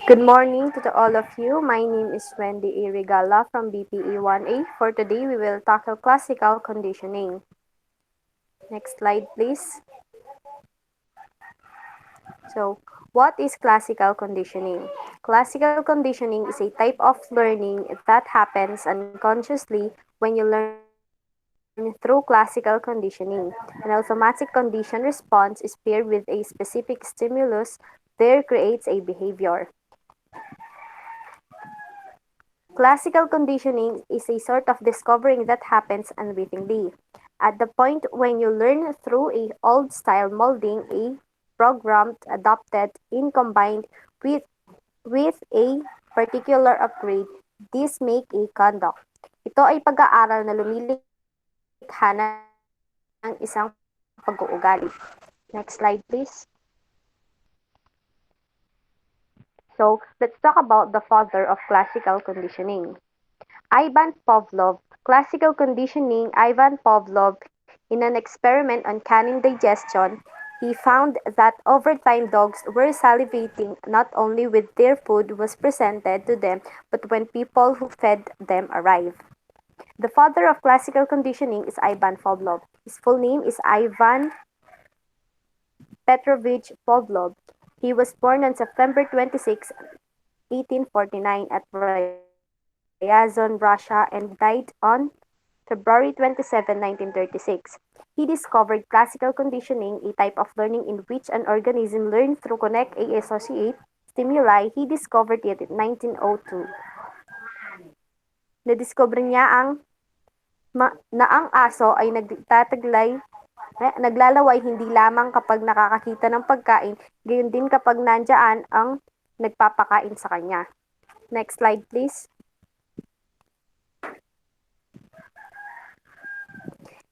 Good morning to all of you. My name is Wendy A. Regala from BPE 1A. For today, we will tackle classical conditioning. Next slide, please. So, what is classical conditioning? Classical conditioning is a type of learning that happens unconsciously when you learn through classical conditioning. An automatic condition response is paired with a specific stimulus, there creates a behavior. Classical conditioning is a sort of discovering that happens unwittingly. At the point when you learn through a old style molding, a programmed, adopted, in combined with, with a particular upgrade, this make a conduct. Ito ay pag-aaral na lumilikha ng isang pag-uugali. Next slide, please. So, let's talk about the father of classical conditioning. Ivan Pavlov. Classical conditioning. Ivan Pavlov, in an experiment on canine digestion, he found that over time dogs were salivating not only when their food was presented to them, but when people who fed them arrived. The father of classical conditioning is Ivan Pavlov. His full name is Ivan Petrovich Pavlov. He was born on September 26, 1849 at Ryazan, Russia and died on February 27, 1936. He discovered classical conditioning, a type of learning in which an organism learns through connect a associate stimuli. He discovered it in 1902. Nadiskubre niya na ang aso ay naglalaway hindi lamang kapag nakakakita ng pagkain, gayon din kapag nandyan ang nagpapakain sa kanya. Next slide, please.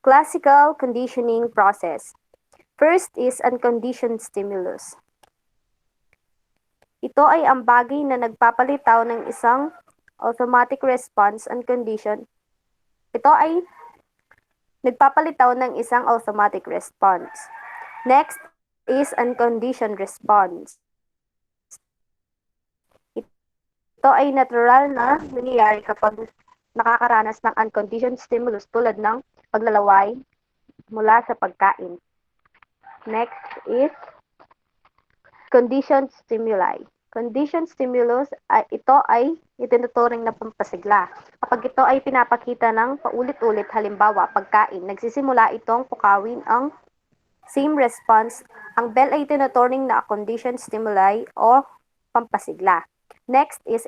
Classical conditioning process. First is unconditioned stimulus. Ito ay ang bagay na nagpapalitaw ng isang automatic response unconditioned. Ito ay nagpapalitaw ng isang automatic response. Next is unconditioned response. Ito ay natural na nangyayari kapag nakakaranas ng unconditioned stimulus tulad ng paglalaway mula sa pagkain. Next is conditioned stimuli. Conditioned stimulus, ito ay itinuturing na pampasigla. Kapag ito ay pinapakita ng paulit-ulit, halimbawa pagkain, nagsisimula itong pukawin ang same response. Ang bell ay tinuturing na conditioned stimuli o pampasigla. Next is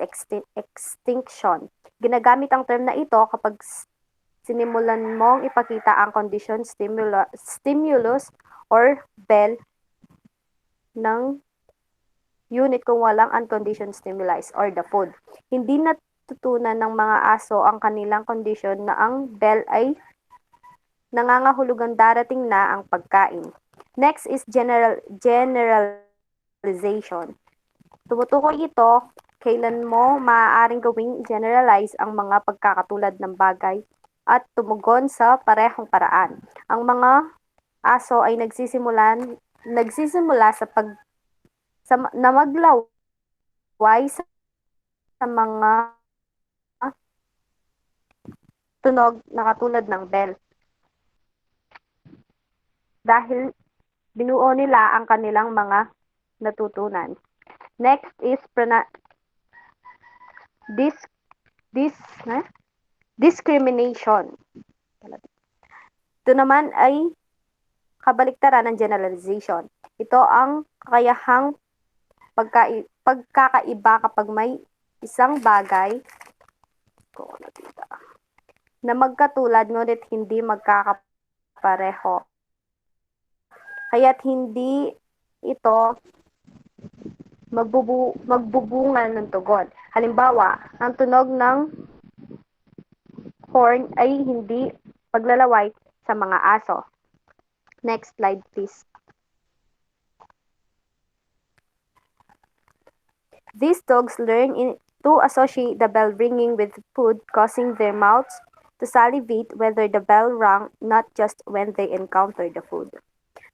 extinction. Ginagamit ang term na ito kapag sinimulan mong ipakita ang conditioned stimulus or bell ng unit kung walang unconditioned stimuli or the food. Hindi natutunan ng mga aso ang kanilang condition na ang bell ay nangangahulugang darating na ang pagkain. Next is generalization. Tumutukoy ito kailan mo maaaring gawing generalize ang mga pagkakatulad ng bagay at tumugon sa parehong paraan. Ang mga aso ay nagsisimula na maglaway sa mga tunog na katulad ng bell. Dahil binuo nila ang kanilang mga natutunan. Next is discrimination. Ito naman ay kabaliktaran ng generalization. Ito ang kakayahang pagkakaiba kapag may isang bagay na magkatulad ngunit hindi magkakapareho. Kaya't hindi ito magbubunga ng tugon. Halimbawa, ang tunog ng horn ay hindi paglalaway sa mga aso. Next slide, please. These dogs learn to associate the bell ringing with food, causing their mouths to salivate whether the bell rang, not just when they encounter the food.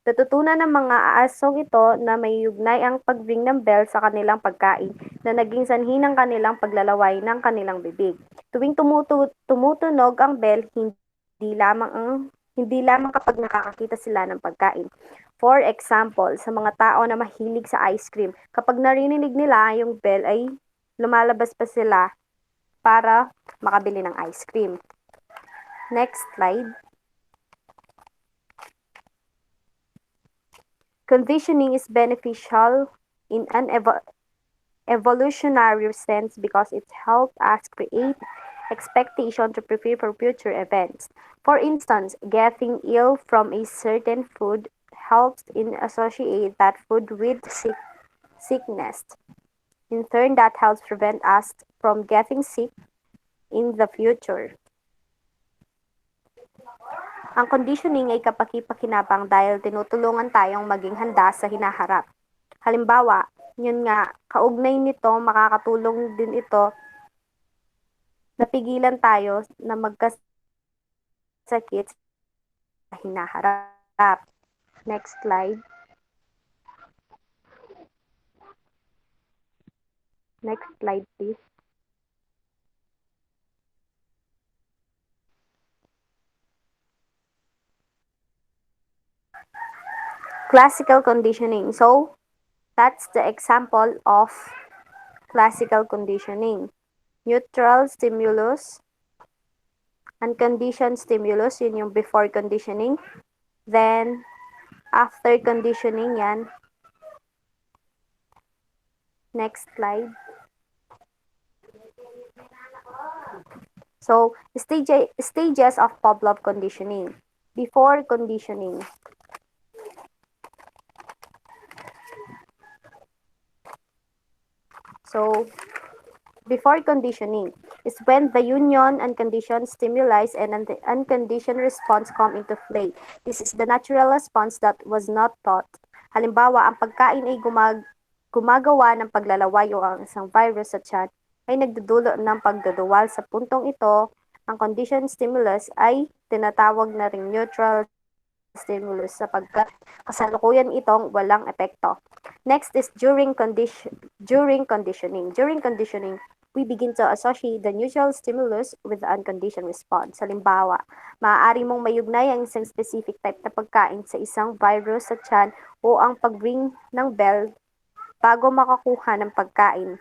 Natutunan ng mga asong ito na may ugnay ang pag-ring ng bell sa kanilang pagkain na naging sanhi ng kanilang paglalaway ng kanilang bibig. Tuwing tumutunog ang bell, hindi lamang kapag nakakakita sila ng pagkain. For example, sa mga tao na mahilig sa ice cream, kapag narinig nila yung bell ay lumalabas pa sila para makabili ng ice cream. Next slide. Conditioning is beneficial in an evolutionary sense because it helps us create expectation to prepare for future events. For instance, getting ill from a certain food helps in associate that food with sickness. In turn, that helps prevent us from getting sick in the future. Ang conditioning ay kapaki-pakinabang dahil tinutulungan tayong maging handa sa hinaharap. Halimbawa, yun nga, kaugnay nito, makakatulong din ito na pigilan tayo na magkasakit sa hinaharap. Next slide. Next slide, please. Classical conditioning. So, that's the example of classical conditioning. Neutral stimulus, unconditioned stimulus, yun yung before conditioning. Then, after conditioning yan. Next slide. So, stages of Pavlov conditioning. Before conditioning. So, before conditioning is when the union unconditioned stimuli and the unconditioned response come into play. This is the natural response that was not taught. Halimbawa, ang pagkain ay gumagawa ng paglalaway o ang isang virus sa tiyan ay nagdudulot ng pagduduwal. Sa puntong ito, ang conditioned stimulus ay tinatawag na ring neutral stimulus sapagkat kasalukuyan itong walang epekto. Next is during conditioning. During conditioning, we begin to associate the neutral stimulus with the unconditioned response. Halimbawa, maaari mong mayugnay ang isang specific type na pagkain sa isang virus sa tiyan o ang pag-ring ng bell bago makakuha ng pagkain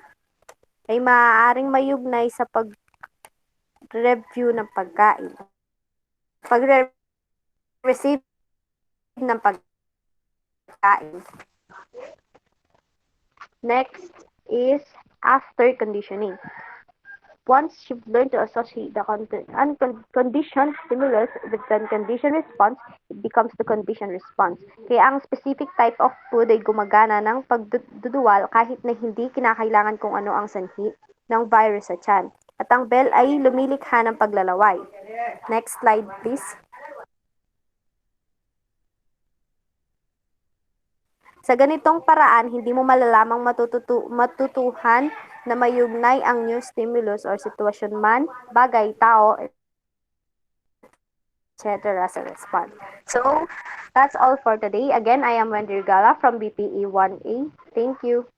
ay maaaring mayugnay sa pag-review ng pagkain. Pag-receive ng pagkain. Next is after conditioning. Once you've learned to associate the unconditioned stimulus with the unconditioned response, it becomes the conditioned response. Kaya ang specific type of food ay gumagana ng pagduduwal kahit na hindi kinakailangan kung ano ang sanhi ng virus sa tiyan. At ang bell ay lumilikha ng paglalaway. Next slide, please. Sa ganitong paraan, hindi mo malalamang matutuhan na mayugnay ang new stimulus or sitwasyon man, bagay, tao, etc. as a response. So, that's all for today. Again, I am Wendy Regala from BPE 1A. Thank you.